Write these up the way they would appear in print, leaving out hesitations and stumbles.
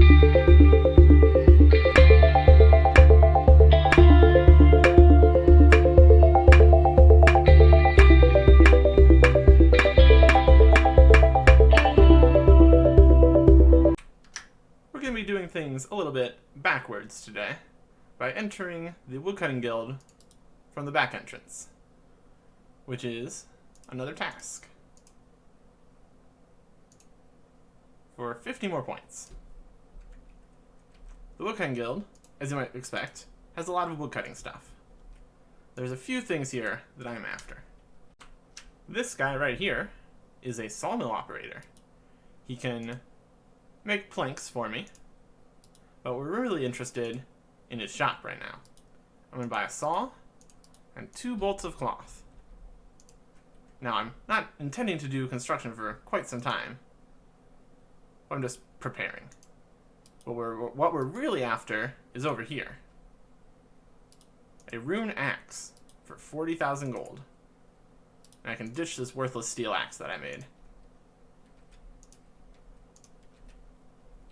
We're going to be doing things a little bit backwards today by entering the Woodcutting Guild from the back entrance, which is another task for 50 more points. The Woodcutting Guild, as you might expect, has a lot of woodcutting stuff. There's a few things here that I'm after. This guy right here is a sawmill operator. He can make planks for me, but we're really interested in his shop right now. I'm going to buy a saw and 2 bolts of cloth. Now, I'm not intending to do construction for quite some time, but I'm just preparing. But what we're really after is over here. A rune axe for 40,000 gold. And I can ditch this worthless steel axe that I made.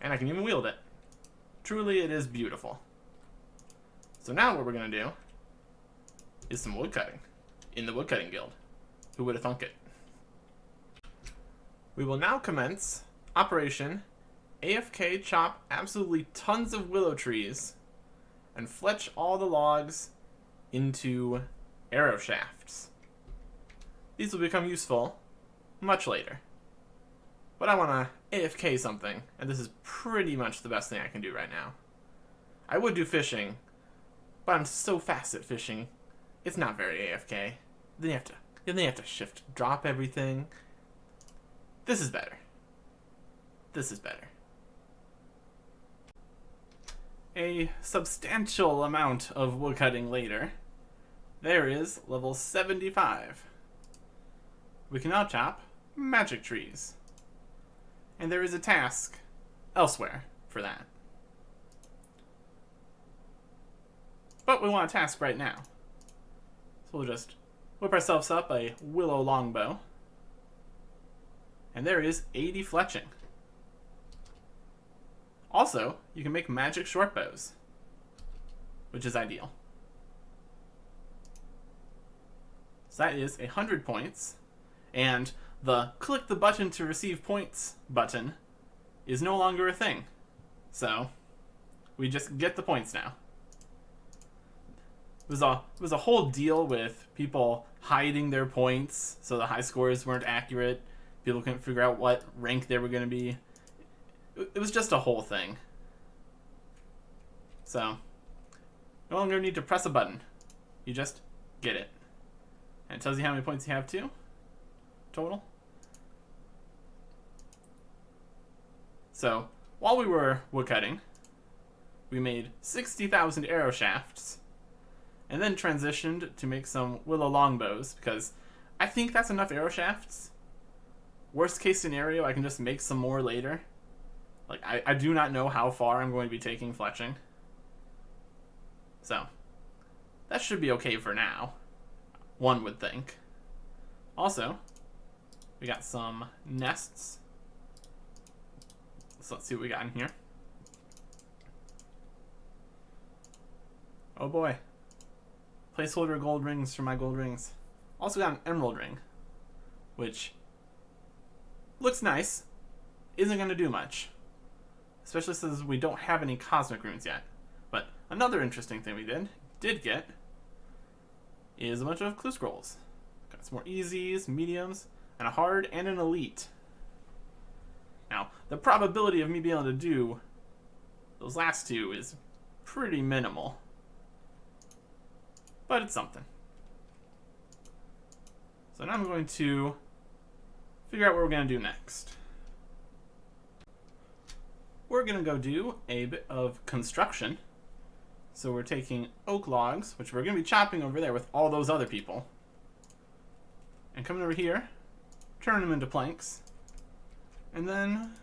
And I can even wield it. Truly, it is beautiful. So now what we're going to do is some woodcutting in the Woodcutting Guild. Who would have thunk it? We will now commence Operation AFK Chop absolutely tons of willow trees and fletch all the logs into arrow shafts. These will become useful much later. But I want to AFK something, and this is pretty much the best thing I can do right now. I would do fishing, but I'm so fast at fishing, it's not very AFK. Then you have to shift drop everything. This is better. This is better. A substantial amount of woodcutting later, there is level 75. We can now chop magic trees. And there is a task elsewhere for that. But we want a task right now. So we'll just whip ourselves up a willow longbow. And there is 80 fletching. Also, you can make magic short bows, which is ideal. So that is 100 points, and the click the button to receive points button is no longer a thing. So we just get the points now. It was a whole deal with people hiding their points so the high scores weren't accurate. People couldn't figure out what rank they were going to be. It was just a whole thing. So no longer need to press a button. You just get it. And it tells you how many points you have too. Total. So while we were woodcutting, we made 60,000 arrow shafts, and then transitioned to make some willow longbows, because I think that's enough arrow shafts. Worst case scenario, I can just make some more later. Like, I do not know how far I'm going to be taking fletching. So, that should be okay for now, one would think. Also, we got some nests. So let's see what we got in here. Oh boy. Placeholder gold rings for my gold rings. Also got an emerald ring, which looks nice. Isn't going to do much. Especially since we don't have any cosmic runes yet. But another interesting thing we did get is a bunch of clue scrolls. Got some more easies, mediums, and a hard and an elite. Now, the probability of me being able to do those last two is pretty minimal. But it's something. So now I'm going to figure out what we're going to do next. We're going to go do a bit of construction. So we're taking oak logs, which we're going to be chopping over there with all those other people, and coming over here, turning them into planks, and then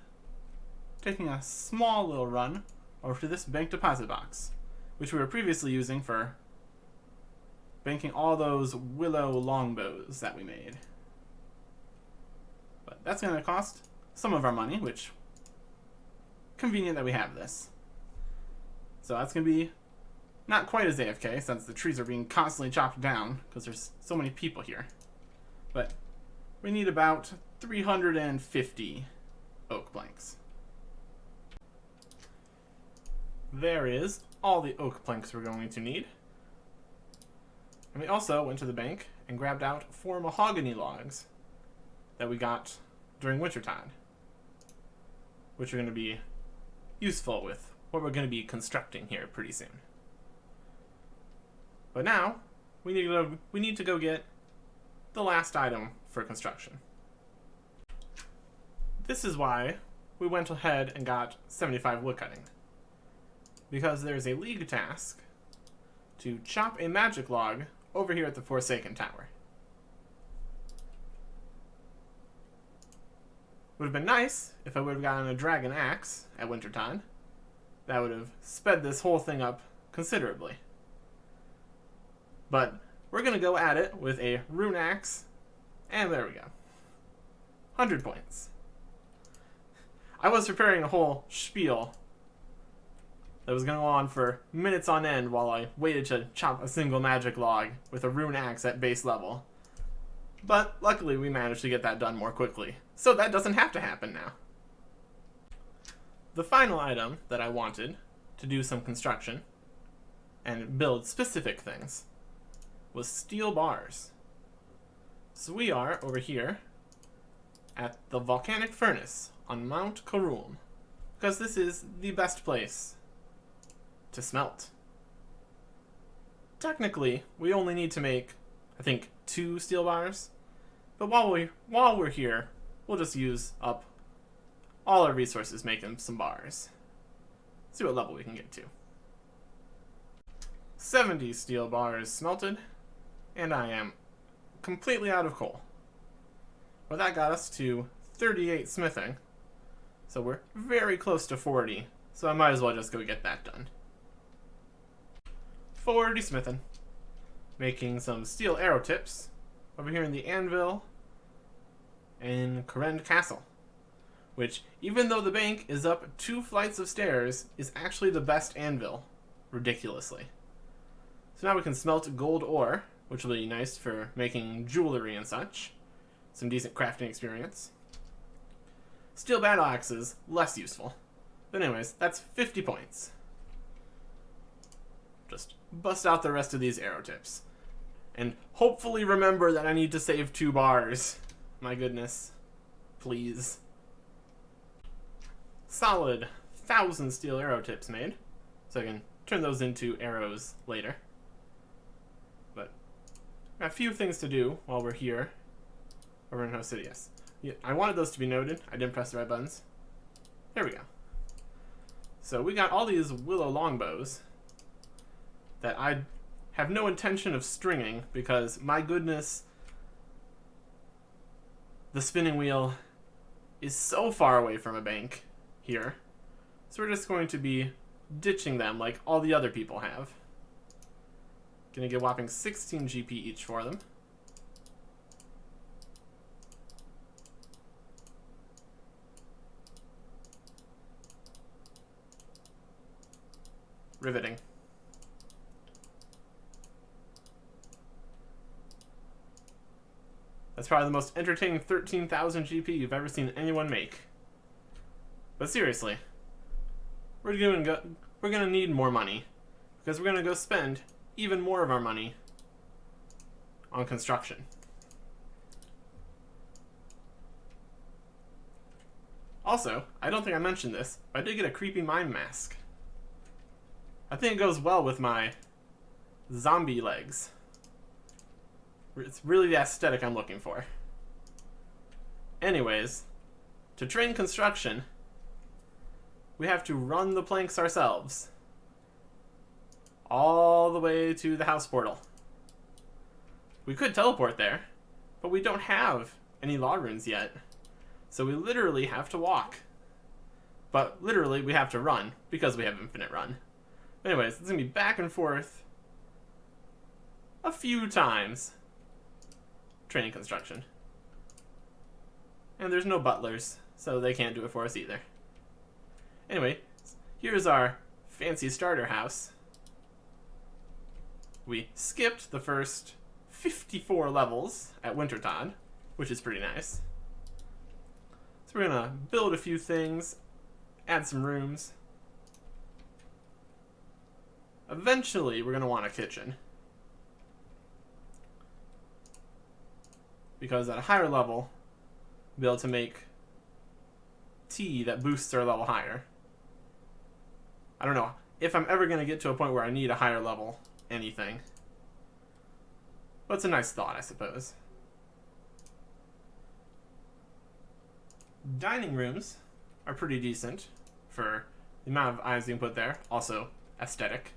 taking a small little run over to this bank deposit box, which we were previously using for banking all those willow longbows that we made. But that's going to cost some of our money, which convenient that we have this. So that's going to be not quite as AFK, since the trees are being constantly chopped down, because there's so many people here. But we need about 350 oak planks. There is all the oak planks we're going to need. And we also went to the bank and grabbed out 4 mahogany logs that we got during wintertime, which are going to be useful with what we're going to be constructing here pretty soon. But now, we need to go get the last item for construction. This is why we went ahead and got 75 woodcutting. Because there's a league task to chop a magic log over here at the Forsaken Tower. Would have been nice if I would have gotten a dragon axe at wintertime. That would have sped this whole thing up considerably. But we're going to go at it with a rune axe, and there we go. 100 points. I was preparing a whole spiel that was going to go on for minutes on end while I waited to chop a single magic log with a rune axe at base level. But luckily we managed to get that done more quickly, so that doesn't have to happen now. The final item that I wanted to do some construction and build specific things was steel bars. So we are over here at the volcanic furnace on Mount Karum, because this is the best place to smelt. Technically, we only need to make, I think, 2 steel bars, but while we're here, we'll just use up all our resources making some bars. See what level we can get to. 70 steel bars smelted, and I am completely out of coal. Well, that got us to 38 smithing, so we're very close to 40, so I might as well just go get that done. 40 smithing. Making some steel arrow tips over here in the anvil in Korend Castle, which, even though the bank is up 2 flights of stairs, is actually the best anvil, ridiculously. So now we can smelt gold ore, which will be nice for making jewelry and such. Some decent crafting experience. Steel battle axes, less useful. But anyways, that's 50 points. Just bust out the rest of these arrow tips. And hopefully remember that I need to save 2 bars. My goodness. Please. Solid 1,000 steel arrow tips made. So I can turn those into arrows later. But got a few things to do while we're here over in Hosidius. Yeah, I wanted those to be noted. I didn't press the right buttons. There we go. So we got all these willow longbows that I have no intention of stringing because, my goodness, the spinning wheel is so far away from a bank here. So we're just going to be ditching them like all the other people have. Gonna get a whopping 16 GP each for them. Riveting. That's probably the most entertaining 13,000 GP you've ever seen anyone make. But seriously, we're gonna need more money, because we're gonna go spend even more of our money on construction. Also, I don't think I mentioned this, but I did get a creepy mime mask. I think it goes well with my zombie legs. It's really the aesthetic I'm looking for. Anyways, to train construction, we have to run the planks ourselves. All the way to the house portal. We could teleport there, but we don't have any law runes yet. So we literally have to walk. But literally we have to run, because we have infinite run. Anyways, it's going to be back and forth a few times. Training construction. And there's no butlers, so they can't do it for us either. Anyway, here's our fancy starter house. We skipped the first 54 levels at Wintertod, which is pretty nice. So we're gonna build a few things, add some rooms. Eventually, we're gonna want a kitchen. Because at a higher level, we'll be able to make tea that boosts our level higher. I don't know if I'm ever going to get to a point where I need a higher level anything. But it's a nice thought, I suppose. Dining rooms are pretty decent for the amount of items you can put there. Also, aesthetic.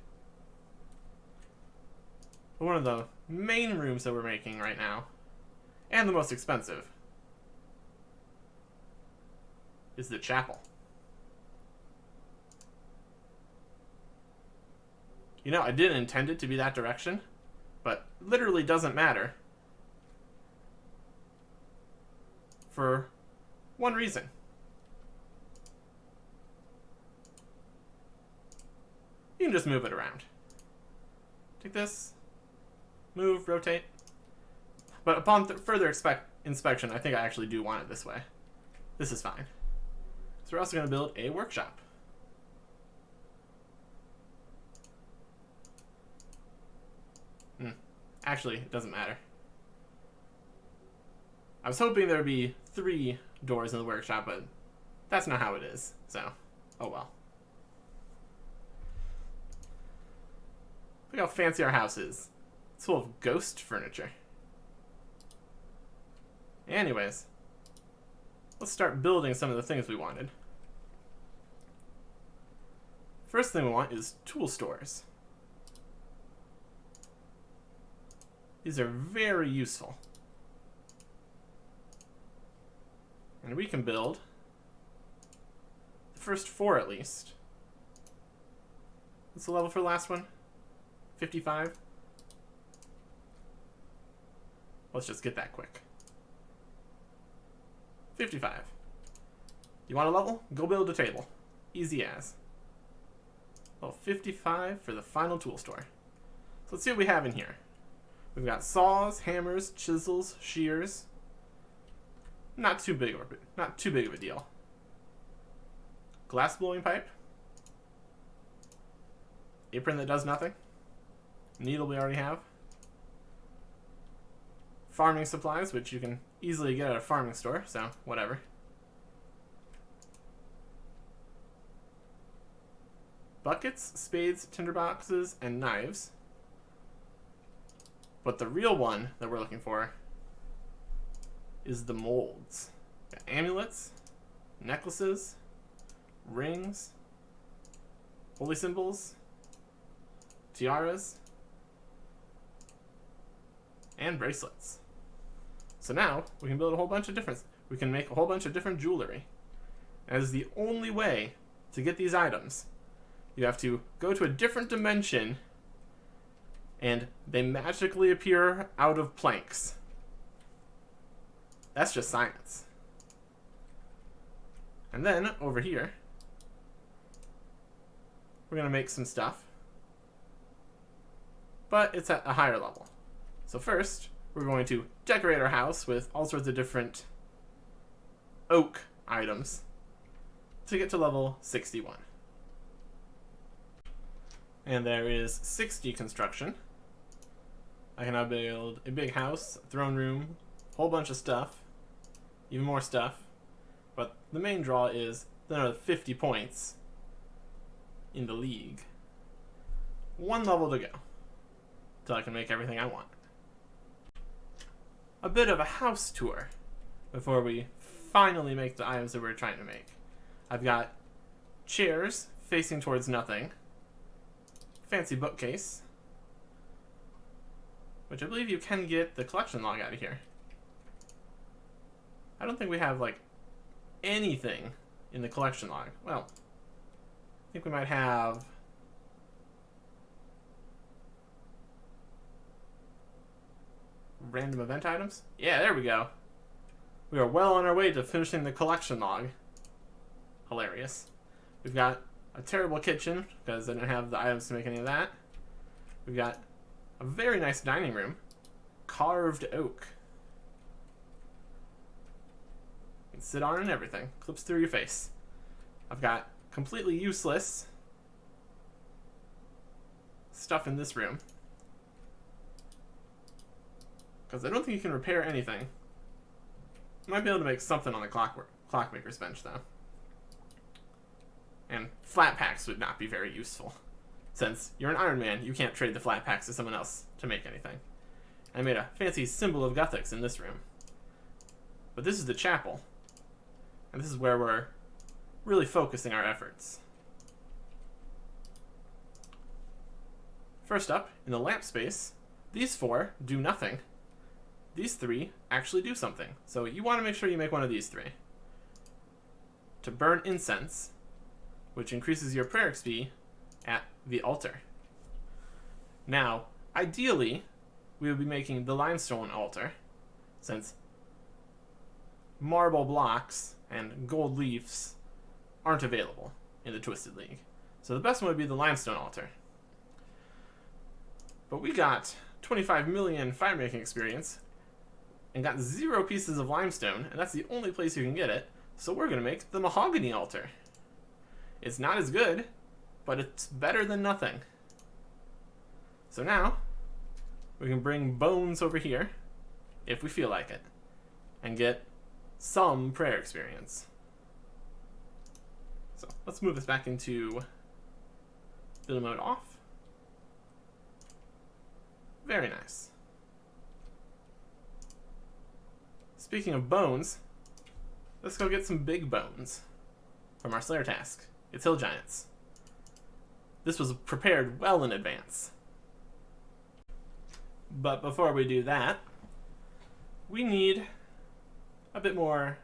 But one of the main rooms that we're making right now, and the most expensive, is the chapel. You know, I didn't intend it to be that direction, but literally doesn't matter. For one reason. You can just move it around. Take this, move, rotate. But upon further inspection, I think I actually do want it this way. This is fine. So we're also going to build a workshop. Actually, it doesn't matter. I was hoping there would be 3 doors in the workshop, but that's not how it is. So, oh well. Look how fancy our house is. It's full of ghost furniture. Anyways, let's start building some of the things we wanted. First thing we want is tool stores. These are very useful. And we can build the first 4 at least. What's the level for the last one? 55? Let's just get that quick. 55. You want a level? Go build a table. Easy as. Level 55 for the final tool store. So let's see what we have in here. We've got saws, hammers, chisels, shears. Not too big of a deal. Glass blowing pipe. Apron that does nothing. Needle we already have. Farming supplies, which you can easily get at a farming store, so whatever. Buckets, spades, tinderboxes, and knives. But the real one that we're looking for is the molds. Got amulets, necklaces, rings, holy symbols, tiaras, and bracelets. So now we can build a whole bunch of we can make a whole bunch of different jewelry. As the only way to get these items, you have to go to a different dimension and they magically appear out of planks. That's just science. And then, over here, we're going to make some stuff. But it's at a higher level. So first, we're going to decorate our house with all sorts of different oak items to get to level 61. And there is 60 construction. I can now build a big house, a throne room, a whole bunch of stuff, even more stuff. But the main draw is there are 50 points in the league. 1 level to go till I can make everything I want. A bit of a house tour before we finally make the items that we're trying to make. I've got chairs facing towards nothing, fancy bookcase, which I believe you can get the collection log out of here. I don't think we have, like, anything in the collection log. Well, I think we might have random event items. Yeah, there we go. We are well on our way to finishing the collection log. Hilarious. We've got a terrible kitchen, because I didn't have the items to make any of that. We've got a very nice dining room. Carved oak. You can sit on it and everything. Clips through your face. I've got completely useless stuff in this room, because I don't think you can repair anything. Might be able to make something on the clockmaker's bench, though. And flat packs would not be very useful. Since you're an Iron Man, you can't trade the flat packs to someone else to make anything. I made a fancy symbol of Guthix in this room. But this is the chapel. And this is where we're really focusing our efforts. First up, in the lamp space, these 4 do nothing. These 3 actually do something. So you want to make sure you make one of these 3. To burn incense, which increases your prayer XP at the altar. Now, ideally, we would be making the limestone altar, since marble blocks and gold leaves aren't available in the Twisted League. So the best one would be the limestone altar. But we got 25 million fire making experience and got 0 pieces of limestone, and that's the only place you can get it, so we're going to make the mahogany altar. It's not as good, but it's better than nothing. So now, we can bring bones over here, if we feel like it, and get some prayer experience. So let's move this back into build mode off. Very nice. Speaking of bones, let's go get some big bones from our Slayer task. It's Hill Giants. This was prepared well in advance. But before we do that, we need a bit more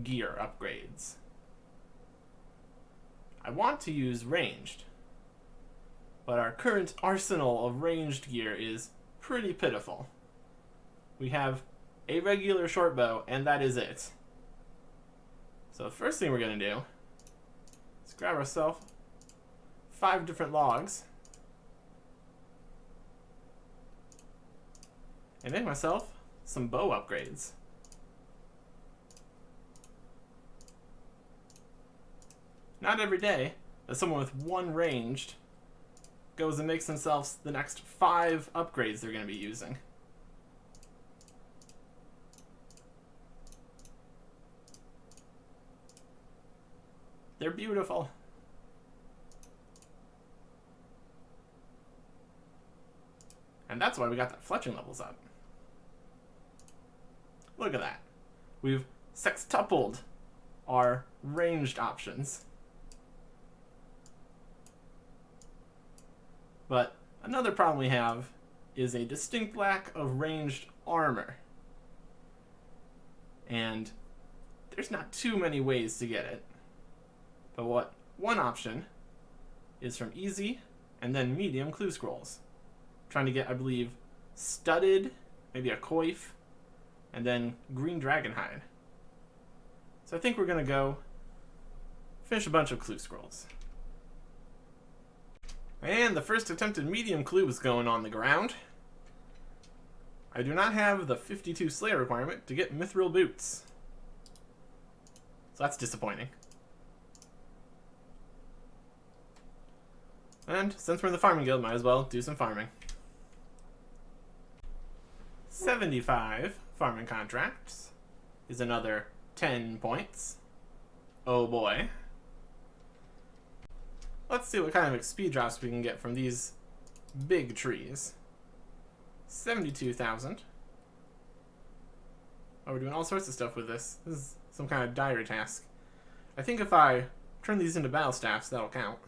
gear upgrades. I want to use ranged, but our current arsenal of ranged gear is pretty pitiful. We have a regular short bow, and that is it. So the first thing we're going to do is grab ourselves 5 different logs and make myself some bow upgrades. Not every day that someone with 1 ranged goes and makes themselves the next 5 upgrades they're going to be using. They're beautiful. And that's why we got that fletching levels up. Look at that. We've sextupled our ranged options. But another problem we have is a distinct lack of ranged armor. And there's not too many ways to get it. But one option is from easy and then medium clue scrolls. I'm trying to get, I believe, studded, maybe a coif, and then green dragon hide. So I think we're going to go finish a bunch of clue scrolls. And the first attempted medium clue is going on the ground. I do not have the 52 Slayer requirement to get mithril boots. So that's disappointing. And since we're in the farming guild, might as well do some farming. 75 farming contracts is another 10 points. Oh boy. Let's see what kind of XP drops we can get from these big trees. 72,000. Oh, we're doing all sorts of stuff with this. This is some kind of diary task. I think if I turn these into battle staffs, that'll count.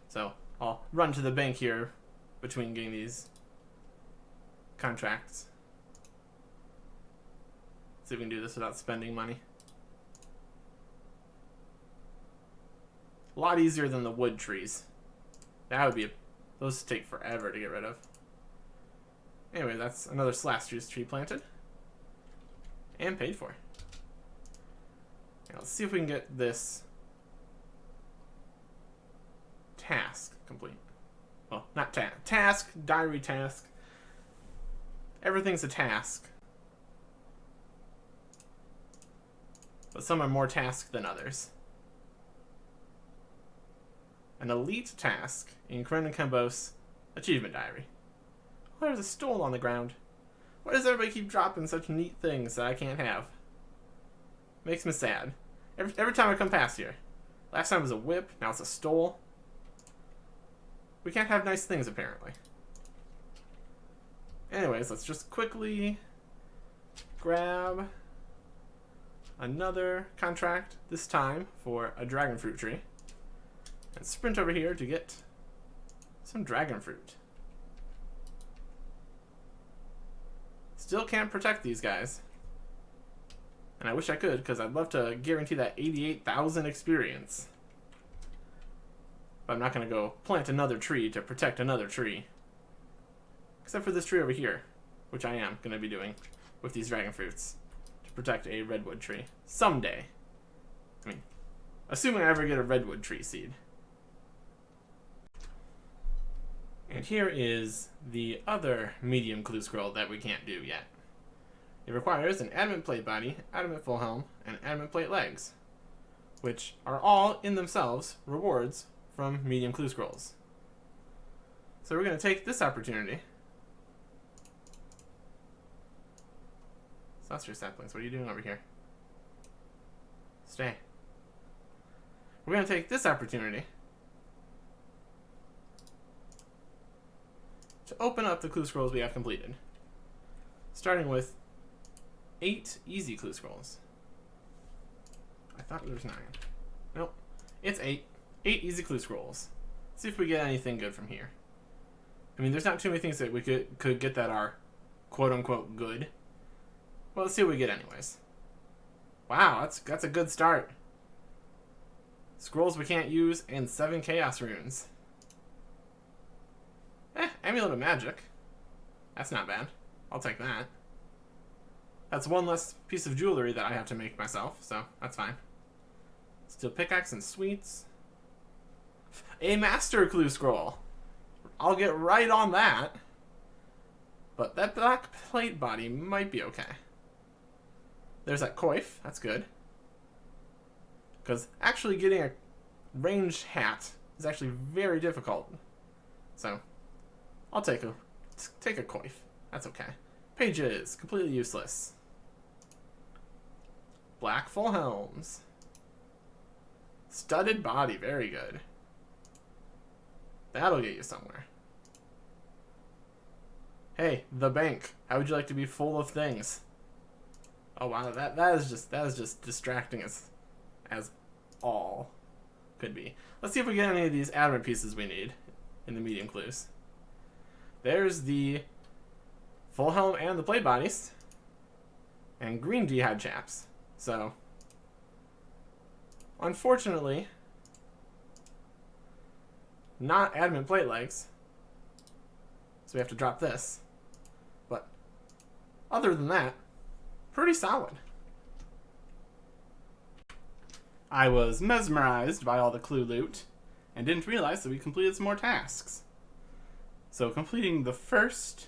So I'll run to the bank here between getting these contracts. See if we can do this without spending money. A lot easier than the wood trees. That would be those take forever to get rid of. Anyway, that's another slash juice tree planted. And paid for. Now, let's see if we can get this task complete. Well, not task, diary task. Everything's a task. But some are more task than others. An elite task in Corinne and Kembos achievement diary. Oh, there's a stool on the ground. Why does everybody keep dropping such neat things that I can't have? Makes me sad. Every time I come past here. Last time it was a whip, now it's a stool. We can't have nice things, apparently. Anyways, let's just quickly grab another contract, this time for a dragon fruit tree. And sprint over here to get some dragon fruit. Still can't protect these guys. And I wish I could, because I'd love to guarantee that 88,000 experience. But I'm not going to go plant another tree to protect another tree. Except for this tree over here, which I am going to be doing with these dragon fruits to protect a redwood tree. Someday. I mean, assuming I ever get a redwood tree seed. And here is the other medium clue scroll that we can't do yet. It requires an adamant plate body, adamant full helm, and adamant plate legs, which are all in themselves rewards from medium clue scrolls. So we're going to take this opportunity. Saucer saplings, what are you doing over here? Stay. We're going to take this opportunity to open up the clue scrolls we have completed, starting with 8 easy clue scrolls. I thought there was 9. Nope. It's 8. 8 easy clue scrolls. See if we get anything good from here. I mean, there's not too many things that we could get that are quote-unquote good. Well, let's see what we get anyways. Wow, that's a good start. Scrolls we can't use and 7 chaos runes. Amulet of Magic. That's not bad. I'll take that. That's one less piece of jewelry that I have to make myself, so that's fine. Steel pickaxe and sweets. A master clue scroll. I'll get right on that. But that black plate body might be okay. There's that coif. That's good. Because actually getting a ranged hat is actually very difficult. So, I'll take a coif. That's okay. Pages. Completely useless. Black full helms. Studded body. Very good. That'll get you somewhere. Hey, the bank. How would you like to be full of things? Oh wow, that is just distracting as all could be. Let's see if we get any of these adamant pieces we need in the medium clues. There's the full helm and the plate bodies, and green d'hide chaps. So, unfortunately, not adamant plate legs. So we have to drop this. But other than that, pretty solid. I was mesmerized by all the clue loot and didn't realize that we completed some more tasks. So completing the first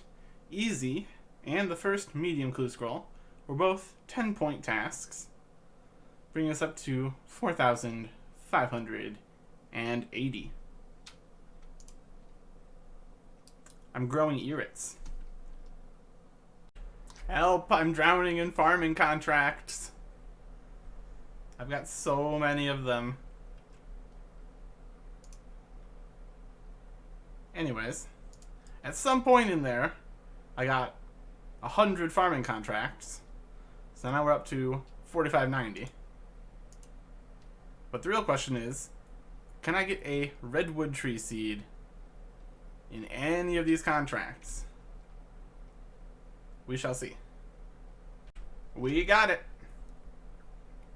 easy and the first medium clue scroll were both 10-point tasks, bringing us up to 4,580. I'm growing irrits. Help, I'm drowning in farming contracts. I've got so many of them. Anyways, at some point in there, I got 100 farming contracts. So now we're up to 4,590. But the real question is, can I get a redwood tree seed in any of these contracts? We shall see. We got it.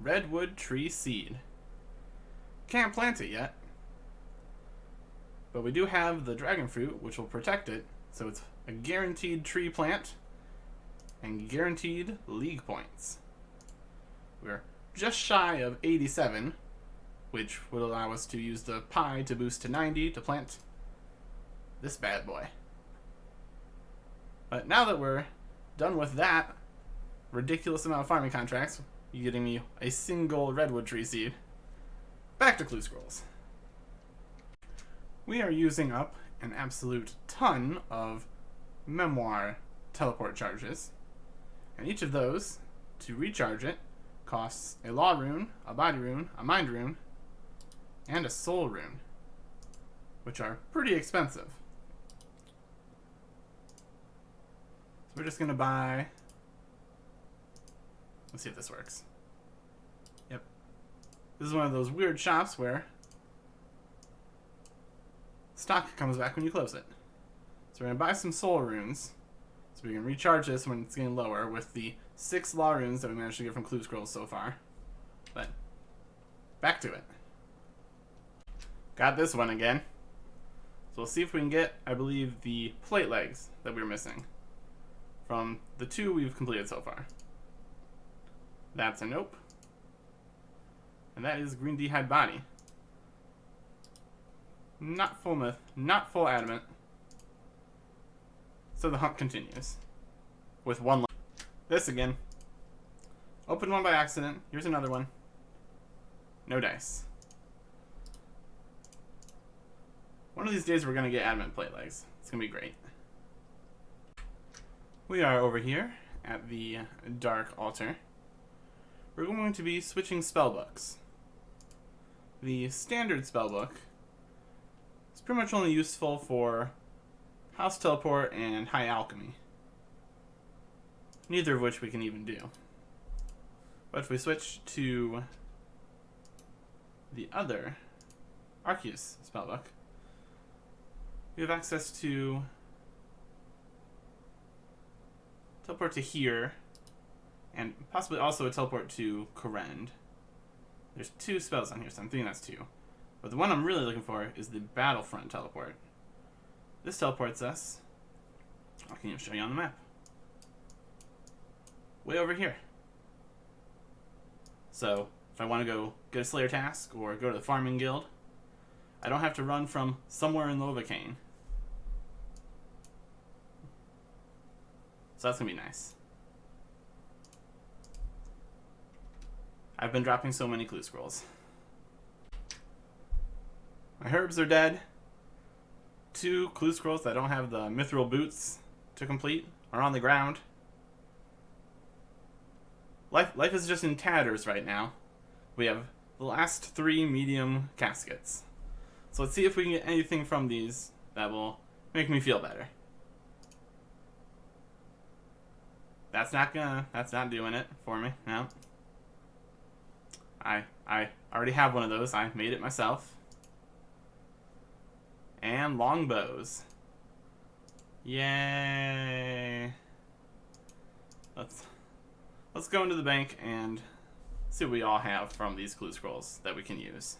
Redwood tree seed. Can't plant it yet. But we do have the dragon fruit, which will protect it. So it's a guaranteed tree plant and guaranteed league points. We're just shy of 87. which would allow us to use the pi to boost to 90 to plant this bad boy. But now that we're done with that ridiculous amount of farming contracts, you getting me a single redwood tree seed, back to clue scrolls. We are using up an absolute ton of memoir teleport charges, and each of those, to recharge it, costs a law rune, a body rune, a mind rune, and a soul rune, which are pretty expensive. So we're just gonna buy, let's see if this works. Yep. This is one of those weird shops where stock comes back when you close it. So we're gonna buy some soul runes, so we can recharge this when it's getting lower with the 6 law runes that we managed to get from clue scrolls so far. But back to it. Got this one again. So we'll see if we can get, I believe, the plate legs that we were missing from the 2 we've completed so far. That's a nope. And that is green d'hide body. Not full myth, not full adamant. So the hunt continues with one. This again. Open one by accident. Here's another one. No dice. One of these days we're going to get adamant plate legs. It's going to be great. We are over here at the Dark Altar. We're going to be switching spellbooks. The standard spellbook is pretty much only useful for House Teleport and High Alchemy. Neither of which we can even do. But if we switch to the other Arceus spellbook, we have access to teleport to here, and possibly also a teleport to Korend. There's 2 spells on here, so I'm thinking that's 2. But the one I'm really looking for is the Battlefront teleport. This teleports us, I can even show you on the map, way over here. So if I want to go get a Slayer task or go to the Farming Guild, I don't have to run from somewhere in Novocaine. So that's going to be nice. I've been dropping so many clue scrolls. My herbs are dead. 2 clue scrolls that don't have the mithril boots to complete are on the ground. Life is just in tatters right now. We have the last 3 medium caskets. So let's see if we can get anything from these that will make me feel better. That's not doing it for me, no. I already have one of those. I made it myself. And longbows. Yay. Let's go into the bank and see what we all have from these clue scrolls that we can use.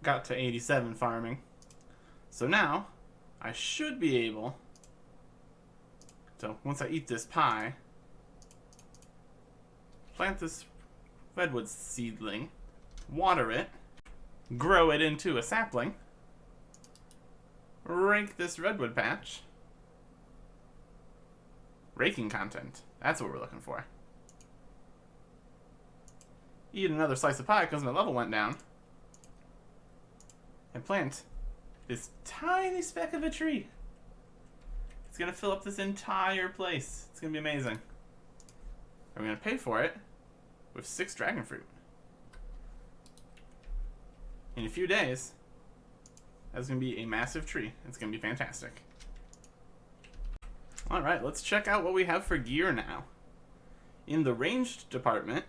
Got to 87 farming. So now I should be able to, once I eat this pie, plant this redwood seedling, water it, grow it into a sapling, rake this redwood patch. Raking content. That's what we're looking for. Eat another slice of pie because my level went down. And plant this tiny speck of a tree. It's going to fill up this entire place. It's going to be amazing. And we're going to pay for it with 6 dragon fruit. In a few days, that's going to be a massive tree. It's going to be fantastic. Alright, let's check out what we have for gear now. In the ranged department,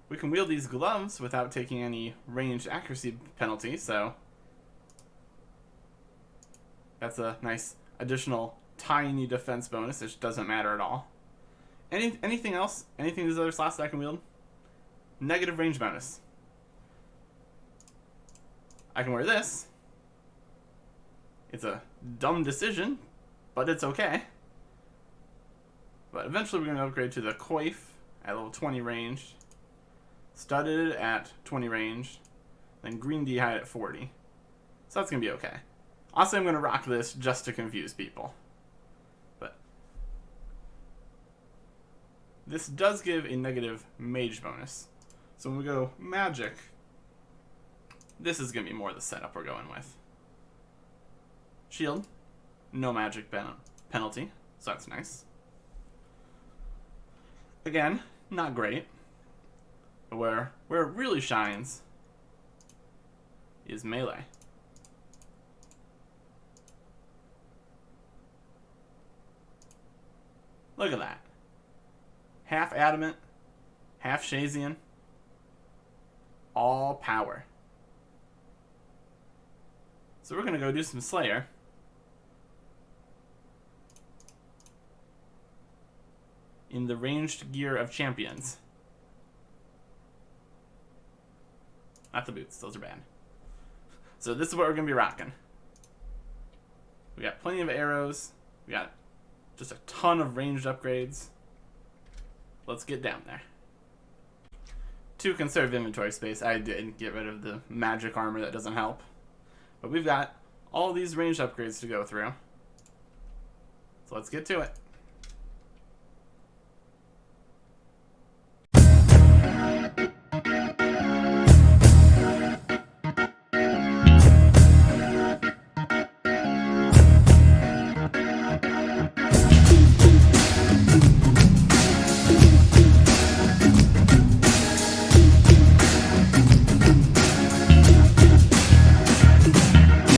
we can wield these gloves without taking any ranged accuracy penalty, so that's a nice additional tiny defense bonus, which doesn't matter at all. Anything else? Anything these other slots that I can wield? Negative range bonus. I can wear this. It's a dumb decision, but it's okay. But eventually we're going to upgrade to the coif at level 20 range. Studded at 20 range, then green D-hide at 40. So that's going to be okay. Also, I'm going to rock this just to confuse people. But this does give a negative mage bonus. So when we go magic, this is going to be more the setup we're going with. Shield, no magic penalty, so that's nice. Again, not great. But where it really shines is melee. Look at that. Half adamant, half Shazian, all power. So we're going to go do some Slayer. In the ranged gear of champions. Not the boots, those are bad. So this is what we're going to be rocking. We got plenty of arrows. We got just a ton of ranged upgrades. Let's get down there. To conserve inventory space, I did get rid of the magic armor that doesn't help. But we've got all these ranged upgrades to go through. So let's get to it.